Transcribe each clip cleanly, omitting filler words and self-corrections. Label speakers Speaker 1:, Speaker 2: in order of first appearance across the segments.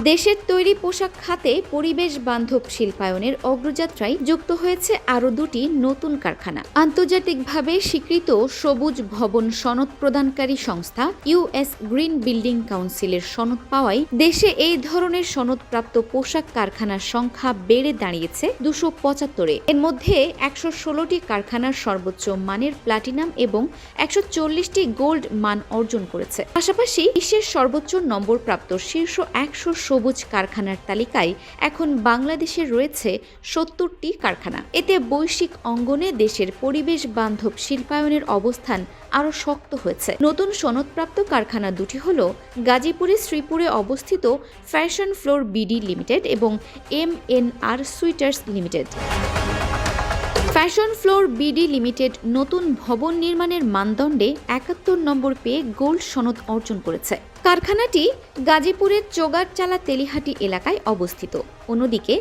Speaker 1: দেশের তৈরি পোশাক খাতে পরিবেশ বান্ধব শিল্পায়নের অগ্রযাত্রায় যুক্ত হয়েছে আরও দুটি নতুন কারখানা। আন্তর্জাতিকভাবে স্বীকৃত সবুজ ভবন সনদ প্রদানকারী সংস্থা ইউএস গ্রিন বিল্ডিং কাউন্সিলের সনদ পাওয়ায় দেশে এই ধরনের সনদপ্রাপ্ত পোশাক কারখানার সংখ্যা বেড়ে দাঁড়িয়েছে 275-এ। এর মধ্যে 116টি কারখানার সর্বোচ্চ মানের প্লাটিনাম এবং 140টি গোল্ড মান অর্জন করেছে। পাশাপাশি বিশ্বের সর্বোচ্চ নম্বরপ্রাপ্ত শীর্ষ 100 সবুজ কারখানার তালিকায় এখন বাংলাদেশের রয়েছে 70টি কারখানা। এতে বৈশ্বিক অঙ্গনে দেশের পরিবেশ বান্ধব শিল্পায়নের অবস্থান আরও শক্ত হয়েছে। নতুন সনদপ্রাপ্ত কারখানা দুটি হল গাজীপুরের শ্রীপুরে অবস্থিত ফ্যাশন ফ্লোর বিডি লিমিটেড এবং MNR সুইটার্স limited. Fashion floor BD limited নতুন ভবন নির্মাণের মানদণ্ডে 71 নম্বর পেয়ে গোল্ড সনদ অর্জন করেছে। কারখানাটি গাজীপুরের চোগারচালা তেলিহাটি এলাকায় অবস্থিত। অন্যদিকে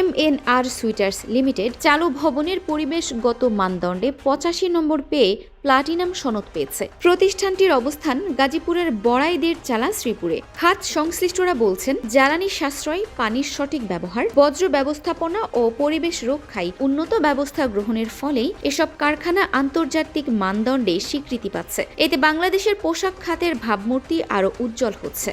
Speaker 1: MNR সুইটার্স লিমিটেড চালু ভবনের পরিবেশগত মানদণ্ডে 85 নম্বর পেয়ে প্লাটিনাম সনদ পেয়েছে। প্রতিষ্ঠানটির অবস্থান গাজীপুরের বড়াইদের চালা শ্রীপুরে। খাত সংশ্লিষ্টরা বলছেন, জ্বালানি সাশ্রয়, পানির সঠিক ব্যবহার, বজ্র ব্যবস্থাপনা ও পরিবেশ রক্ষায় উন্নত ব্যবস্থা গ্রহণের ফলেই এসব কারখানা আন্তর্জাতিক মানদণ্ডে স্বীকৃতি পাচ্ছে। এতে বাংলাদেশের পোশাক খাতের ভাবমূর্তি আরও উজ্জ্বল হচ্ছে।